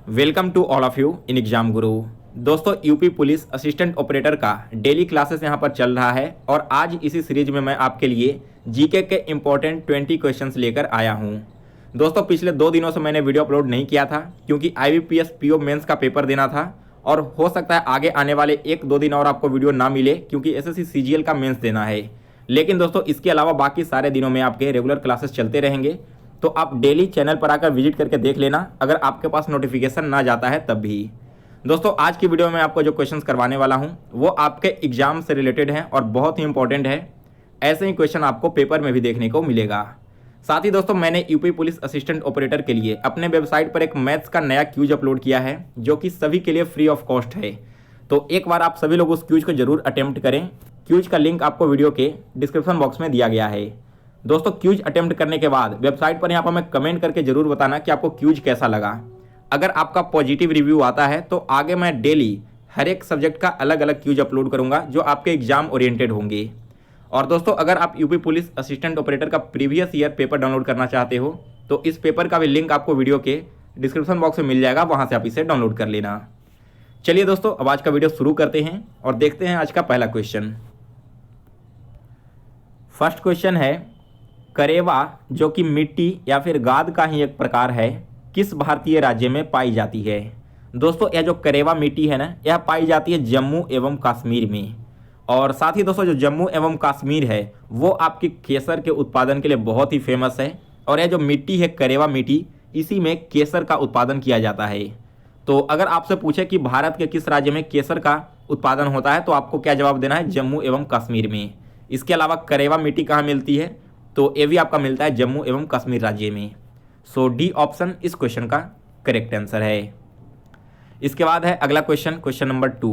Welcome to all of you in Exam Guru. दोस्तों, UP police assistant operator का daily classes यहाँ पर चल रहा है और आज इसी सीरीज में मैं आपके लिए जीके के इम्पोर्टेंट 20 क्वेश्चंस लेकर आया हूँ। दोस्तों, पिछले 2 दिनों से मैंने वीडियो अपलोड नहीं किया था क्योंकि IBPS PO मेंस का पेपर देना था और हो सकता है आगे आने वाले 1-2 दिन और आपको वीडियो ना मिले क्योंकि SSC CGL का मेंस देना है। लेकिन दोस्तों, इसके अलावा बाकी सारे दिनों में आपके रेगुलर क्लासेस चलते रहेंगे, तो आप डेली चैनल पर आकर विजिट करके देख लेना अगर आपके पास नोटिफिकेशन ना जाता है तब भी। दोस्तों, आज की वीडियो में आपको जो क्वेश्चंस करवाने वाला हूं वो आपके एग्जाम से रिलेटेड हैं और बहुत ही इंपॉर्टेंट है। ऐसे ही क्वेश्चन आपको पेपर में भी देखने को मिलेगा। साथ ही दोस्तों, मैंने यूपी पुलिस असिस्टेंट ऑपरेटर के लिए अपने वेबसाइट पर एक मैथ्स का नया क्यूज अपलोड किया है जो कि सभी के लिए फ्री ऑफ कॉस्ट है। तो एक बार आप सभी लोग उस क्यूज को जरूर अटेम्प्ट करें। क्यूज का लिंक आपको वीडियो के डिस्क्रिप्शन बॉक्स में दिया गया है। दोस्तों, क्यूज अटेम्प्ट करने के बाद वेबसाइट पर यहाँ पर हमें कमेंट करके जरूर बताना कि आपको क्यूज कैसा लगा। अगर आपका पॉजिटिव रिव्यू आता है तो आगे मैं डेली हर एक सब्जेक्ट का अलग अलग क्यूज अपलोड करूंगा जो आपके एग्जाम ओरिएंटेड होंगे। और दोस्तों, अगर आप यूपी पुलिस असिस्टेंट ऑपरेटर का प्रीवियस ईयर पेपर डाउनलोड करना चाहते हो तो इस पेपर का भी लिंक आपको वीडियो के डिस्क्रिप्शन बॉक्स में मिल जाएगा, वहाँ से आप इसे डाउनलोड कर लेना। चलिए दोस्तों, अब आज का वीडियो शुरू करते हैं और देखते हैं आज का पहला क्वेश्चन। फर्स्ट क्वेश्चन है, करेवा जो कि मिट्टी या फिर गाद का ही एक प्रकार है, किस भारतीय राज्य में पाई जाती है? दोस्तों, यह जो करेवा मिट्टी है ना, यह पाई जाती है जम्मू एवं कश्मीर में। और साथ ही दोस्तों, जो जम्मू एवं कश्मीर है वो आपकी केसर के उत्पादन के लिए बहुत ही फेमस है और यह जो मिट्टी है करेवा मिट्टी, इसी में केसर का उत्पादन किया जाता है। तो अगर आपसे पूछे कि भारत के किस राज्य में केसर का उत्पादन होता है तो आपको क्या जवाब देना है? जम्मू एवं कश्मीर में। इसके अलावा करेवा मिट्टी कहाँ मिलती है? तो ये भी आपका मिलता है जम्मू एवं कश्मीर राज्य में। सो डी ऑप्शन इस क्वेश्चन का करेक्ट आंसर है। इसके बाद है अगला क्वेश्चन, क्वेश्चन नंबर 2।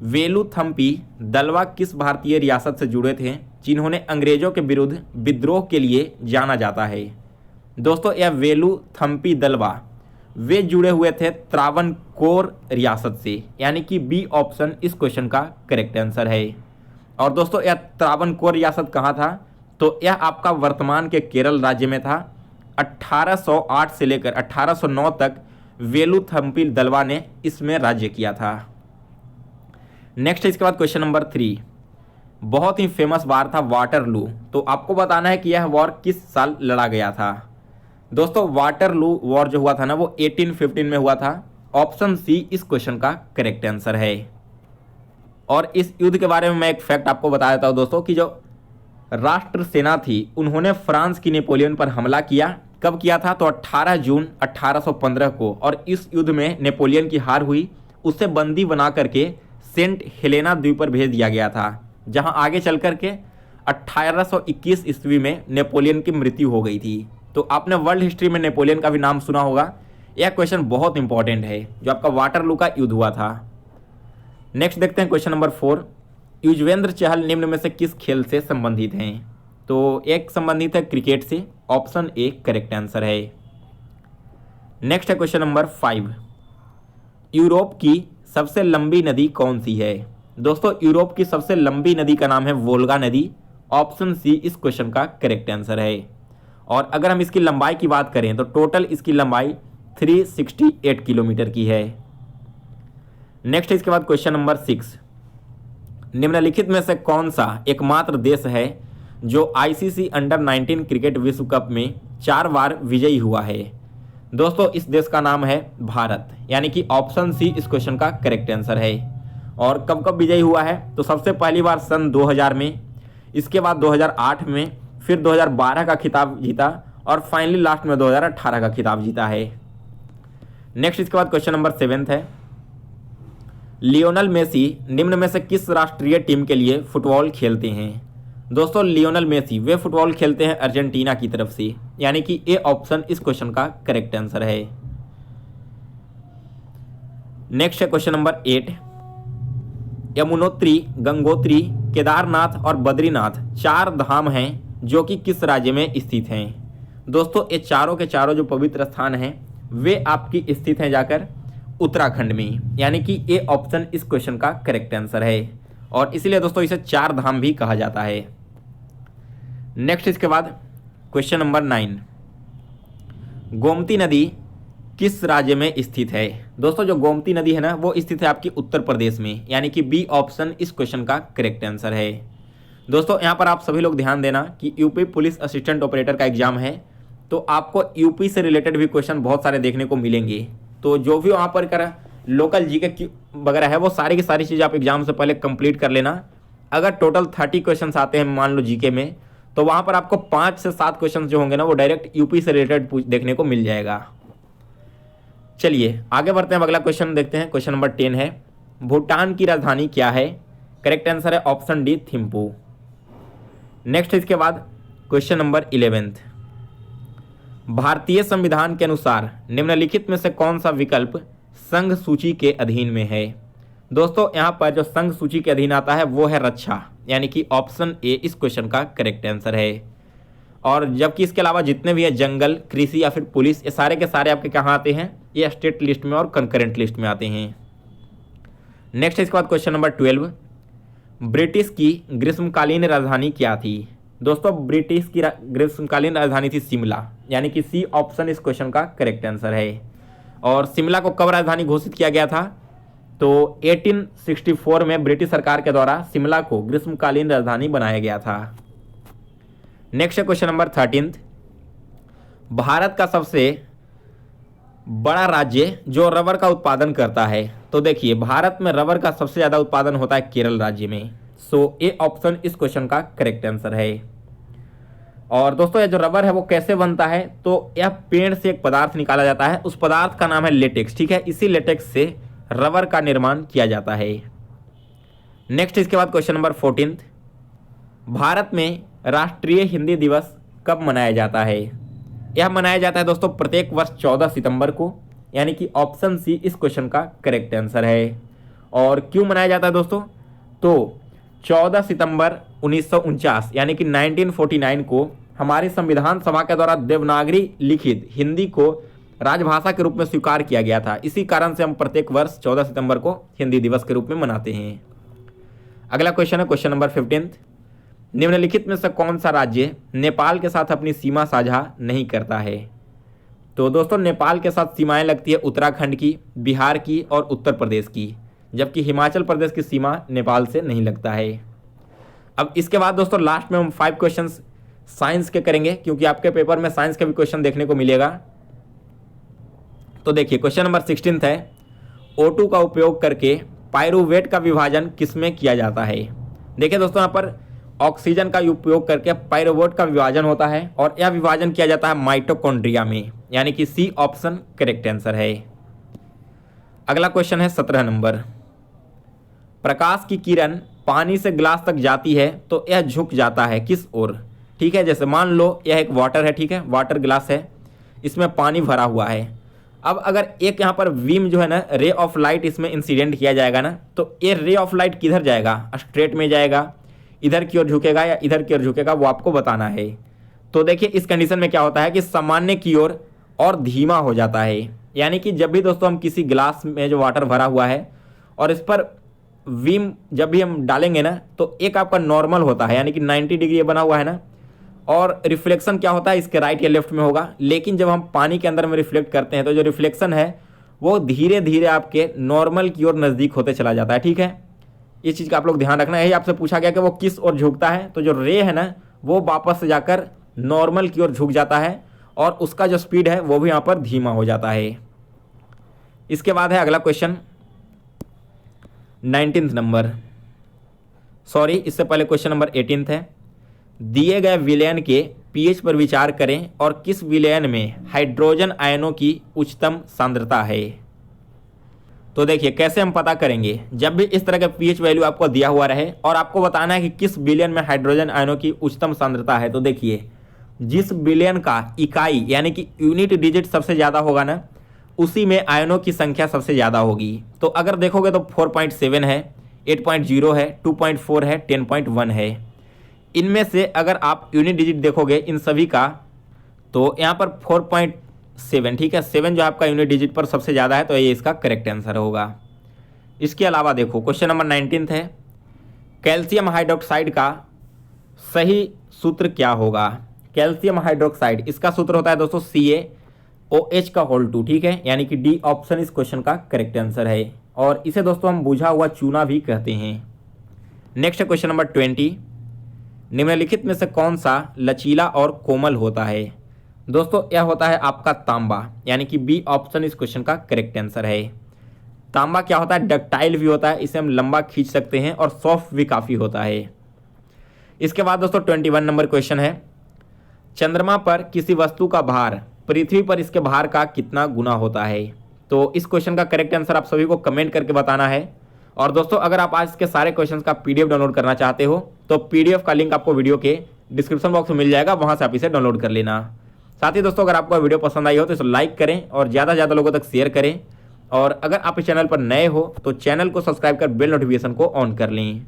वेलुथम्पी दलवा किस भारतीय रियासत से जुड़े थे जिन्होंने अंग्रेजों के विरुद्ध विद्रोह के लिए जाना जाता है? दोस्तों, यह वेलुथम्पी दलवा वे जुड़े हुए थे त्रावणकोर रियासत से, यानी कि बी ऑप्शन इस क्वेश्चन का करेक्ट आंसर है। और दोस्तों, यह त्रावणकोर रियासत कहाँ था? तो यह आपका वर्तमान के केरल राज्य में था। 1808 से लेकर 1809 तक वेलुथम्पी दलवा ने इसमें राज्य किया था। नेक्स्ट, इसके बाद क्वेश्चन नंबर 3। बहुत ही फेमस वार था वाटरलू, तो आपको बताना है कि यह वॉर किस साल लड़ा गया था? दोस्तों, वाटरलू वॉर जो हुआ था ना वो 1815 में हुआ था। ऑप्शन सी इस क्वेश्चन का करेक्ट आंसर है। और इस युद्ध के बारे में मैं एक फैक्ट आपको बता देता हूँ दोस्तों कि जो राष्ट्र सेना थी उन्होंने फ्रांस की नेपोलियन पर हमला किया। कब किया था? तो 18 जून 1815 को। और इस युद्ध में नेपोलियन की हार हुई, उसे बंदी बना करके सेंट हेलेना द्वीप पर भेज दिया गया था, जहां आगे चल करके 1821 ईस्वी में नेपोलियन की मृत्यु हो गई थी। तो आपने वर्ल्ड हिस्ट्री में नेपोलियन का भी नाम सुना होगा। यह क्वेश्चन बहुत इंपॉर्टेंट है जो आपका वाटरलू का युद्ध हुआ था। नेक्स्ट देखते हैं क्वेश्चन नंबर 4। युजवेंद्र चहल निम्न में से किस खेल से संबंधित हैं? तो एक संबंधित है क्रिकेट से। ऑप्शन ए करेक्ट आंसर है। नेक्स्ट है क्वेश्चन नंबर 5। यूरोप की सबसे लंबी नदी कौन सी है? दोस्तों, यूरोप की सबसे लंबी नदी का नाम है वोल्गा नदी। ऑप्शन सी इस क्वेश्चन का करेक्ट आंसर है। और अगर हम इसकी लंबाई की बात करें तो टोटल इसकी लंबाई 368 किलोमीटर की है। नेक्स्ट, इसके बाद क्वेश्चन नंबर 6। निम्नलिखित में से कौन सा एकमात्र देश है जो ICC अंडर 19 क्रिकेट विश्व कप में 4 बार विजयी हुआ है? दोस्तों, इस देश का नाम है भारत, यानी कि ऑप्शन सी इस क्वेश्चन का करेक्ट आंसर है। और कब कब विजयी हुआ है? तो सबसे पहली बार सन 2000 में, इसके बाद 2008 में, फिर 2012 का खिताब जीता और फाइनली लास्ट में 2018 का खिताब जीता है। नेक्स्ट, इसके बाद क्वेश्चन नंबर 7 है। लियोनल मेसी निम्न में से किस राष्ट्रीय टीम के लिए फुटबॉल खेलते हैं? दोस्तों, लियोनल मेसी वे फुटबॉल खेलते हैं अर्जेंटीना की तरफ से, यानी कि ए ऑप्शन इस क्वेश्चन का करेक्ट आंसर है। नेक्स्ट है क्वेश्चन नंबर 8। यमुनोत्री, गंगोत्री, केदारनाथ और बद्रीनाथ 4 धाम हैं जो कि किस राज्य में स्थित हैं? दोस्तों, ये चारों के चारों जो पवित्र स्थान हैं वे आपकी स्थित हैं जाकर उत्तराखंड में, यानी कि ए ऑप्शन इस क्वेश्चन का करेक्ट आंसर है। और इसीलिए दोस्तों इसे 4 धाम भी कहा जाता है। नेक्स्ट, इसके बाद क्वेश्चन नंबर 9। गोमती नदी किस राज्य में स्थित है? दोस्तों जो गोमती नदी है ना वो स्थित है आपकी उत्तर प्रदेश में, यानी कि बी ऑप्शन इस क्वेश्चन का करेक्ट आंसर है। दोस्तों यहाँ पर आप सभी लोग ध्यान देना कि यूपी पुलिस असिस्टेंट ऑपरेटर का एग्जाम है, तो आपको यूपी से रिलेटेड भी क्वेश्चन बहुत सारे देखने को मिलेंगे। तो जो भी वहाँ पर कर लोकल जीके वगैरह है वो सारी की सारी चीज़ आप एग्जाम से पहले कंप्लीट कर लेना। अगर टोटल 30 क्वेश्चन आते हैं मान लो जीके में, तो वहाँ पर आपको 5 से 7 क्वेश्चन जो होंगे ना वो डायरेक्ट यूपी से रिलेटेड देखने को मिल जाएगा। चलिए आगे बढ़ते हैं, अगला क्वेश्चन देखते हैं। क्वेश्चन नंबर 10 है, भूटान की राजधानी क्या है? करेक्ट आंसर है ऑप्शन डी थिम्पू। नेक्स्ट इसके बाद क्वेश्चन नंबर 11, भारतीय संविधान के अनुसार निम्नलिखित में से कौन सा विकल्प संघ सूची के अधीन में है? दोस्तों यहाँ पर जो संघ सूची के अधीन आता है वो है रक्षा, यानी कि ऑप्शन ए इस क्वेश्चन का करेक्ट आंसर है। और जबकि इसके अलावा जितने भी है जंगल, कृषि या फिर पुलिस, ये सारे के सारे आपके कहाँ आते हैं? ये स्टेट लिस्ट में और कंकरेंट लिस्ट में आते हैं। नेक्स्ट इसके बाद क्वेश्चन नंबर 12, ब्रिटिश की ग्रीष्मकालीन राजधानी क्या थी? दोस्तों ब्रिटिश की ग्रीष्मकालीन राजधानी थी शिमला, यानी कि सी ऑप्शन इस क्वेश्चन का करेक्ट आंसर है। और शिमला को कब राजधानी घोषित किया गया था? तो 1864 में ब्रिटिश सरकार के द्वारा शिमला को ग्रीष्मकालीन राजधानी बनाया गया था। नेक्स्ट क्वेश्चन नंबर 13, भारत का सबसे बड़ा राज्य जो रबर का उत्पादन करता है? तो देखिए भारत में रबर का सबसे ज़्यादा उत्पादन होता है केरल राज्य में। सो ए ऑप्शन इस क्वेश्चन का करेक्ट आंसर है। और दोस्तों ये जो रबर है वो कैसे बनता है? तो यह पेड़ से एक पदार्थ निकाला जाता है, उस पदार्थ का नाम है लेटेक्स, ठीक है। इसी लेटेक्स से रबर का निर्माण किया जाता है। नेक्स्ट इसके बाद क्वेश्चन नंबर 14, भारत में राष्ट्रीय हिंदी दिवस कब मनाया जाता है? यह मनाया जाता है दोस्तों प्रत्येक वर्ष 14 सितंबर को, यानी कि ऑप्शन सी इस क्वेश्चन का करेक्ट आंसर है। और क्यों मनाया जाता है दोस्तों? तो 14 सितंबर 1949 यानी कि 1949 को हमारी संविधान सभा के द्वारा देवनागरी लिखित हिंदी को राजभाषा के रूप में स्वीकार किया गया था। इसी कारण से हम प्रत्येक वर्ष 14 सितंबर को हिंदी दिवस के रूप में मनाते हैं। अगला क्वेश्चन है क्वेश्चन नंबर 15, निम्नलिखित में से कौन सा राज्य नेपाल के साथ अपनी सीमा साझा नहीं करता है? तो दोस्तों नेपाल के साथ सीमाएं लगती है उत्तराखंड की, बिहार की और उत्तर प्रदेश की, जबकि हिमाचल प्रदेश की सीमा नेपाल से नहीं लगता है। अब इसके बाद दोस्तों लास्ट में हम 5 क्वेश्चंस साइंस के करेंगे, क्योंकि आपके पेपर में साइंस का भी क्वेश्चन देखने को मिलेगा। तो देखिए क्वेश्चन नंबर 16 है, O2 का उपयोग करके पायरुवेट का विभाजन किसमें किया जाता है? देखिए दोस्तों यहाँ पर ऑक्सीजन का उपयोग करके पायरुवेट का विभाजन होता है और यह विभाजन किया जाता है माइटोकॉन्ड्रिया में, यानी कि सी ऑप्शन करेक्ट आंसर है। अगला क्वेश्चन है 17 नंबर, प्रकाश की किरण पानी से ग्लास तक जाती है तो यह झुक जाता है किस ओर? ठीक है, जैसे मान लो यह एक वाटर है, ठीक है, वाटर ग्लास है, इसमें पानी भरा हुआ है। अब अगर एक यहाँ पर बीम जो है ना रे ऑफ लाइट इसमें इंसिडेंट किया जाएगा ना, तो ये रे ऑफ लाइट किधर जाएगा? स्ट्रेट में जाएगा, इधर की ओर झुकेगा या इधर की ओर झुकेगा, वो आपको बताना है। तो देखिए इस कंडीशन में क्या होता है कि सामान्य की ओर और धीमा हो जाता है। यानी कि जब भी दोस्तों हम किसी ग्लास में जो वाटर भरा हुआ है और इस पर बीम जब भी हम डालेंगे ना, तो एक आपका नॉर्मल होता है, यानी कि 90 डिग्री बना हुआ है ना, और रिफ्लेक्शन क्या होता है इसके राइट या लेफ्ट में होगा। लेकिन जब हम पानी के अंदर में रिफ्लेक्ट करते हैं तो जो रिफ्लेक्शन है वो धीरे धीरे आपके नॉर्मल की ओर नज़दीक होते चला जाता है। ठीक है, इस चीज़ का आप लोग ध्यान रखना है। यही आपसे पूछा गया कि वो किस ओर झुकता है, तो जो रे है ना वो वापस से जाकर नॉर्मल की ओर झुक जाता है और उसका जो स्पीड है वो भी यहाँ पर धीमा हो जाता है। इसके बाद है अगला क्वेश्चन 19 नंबर, सॉरी इससे पहले क्वेश्चन नंबर 18 है, दिए गए विलयन के पीएच पर विचार करें और किस विलयन में हाइड्रोजन आयनों की उच्चतम सांद्रता है। तो देखिए कैसे हम पता करेंगे, जब भी इस तरह का पीएच वैल्यू आपको दिया हुआ रहे और आपको बताना है कि किस विलयन में हाइड्रोजन आयनों की उच्चतम सांद्रता है, तो देखिए जिस विलयन का इकाई यानी कि यूनिट डिजिट सबसे ज़्यादा होगा ना, उसी में आयनों की संख्या सबसे ज़्यादा होगी। तो अगर देखोगे तो 4.7 है, 8.0 है, 2.4 है, 10.1 है। इनमें से अगर आप यूनिट डिजिट देखोगे इन सभी का, तो यहाँ पर 4.7, ठीक है, 7 जो आपका यूनिट डिजिट पर सबसे ज़्यादा है, तो ये इसका करेक्ट आंसर होगा। इसके अलावा देखो क्वेश्चन नंबर 19 है, कैल्शियम हाइड्रोक्साइड का सही सूत्र क्या होगा। कैल्शियम हाइड्रोक्साइड, इसका सूत्र होता है दोस्तों Ca OH का होल 2, ठीक है, यानी कि डी ऑप्शन इस क्वेश्चन का करेक्ट आंसर है। और इसे दोस्तों हम बुझा हुआ चूना भी कहते हैं। नेक्स्ट क्वेश्चन नंबर 20, निम्नलिखित में से कौन सा लचीला और कोमल होता है? दोस्तों यह होता है आपका तांबा, यानी कि बी ऑप्शन इस क्वेश्चन का करेक्ट आंसर है। तांबा क्या होता है? डक्टाइल भी होता है, इसे हम लंबा खींच सकते हैं और सॉफ्ट भी काफ़ी होता है। इसके बाद दोस्तों 21 नंबर क्वेश्चन है, चंद्रमा पर किसी वस्तु का भार पृथ्वी पर इसके भार का कितना गुना होता है? तो इस क्वेश्चन का करेक्ट आंसर आप सभी को कमेंट करके बताना है। और दोस्तों अगर आप आज के सारे क्वेश्चंस का PDF डाउनलोड करना चाहते हो तो PDF का लिंक आपको वीडियो के डिस्क्रिप्शन बॉक्स में मिल जाएगा, वहां से आप इसे डाउनलोड कर लेना। साथ ही दोस्तों अगर आपको वीडियो पसंद आई हो तो इसे लाइक करें और ज़्यादा से ज़्यादा लोगों तक शेयर करें। और अगर आप इस चैनल पर नए हो तो चैनल को सब्सक्राइब कर बेल नोटिफिकेशन को ऑन कर लें।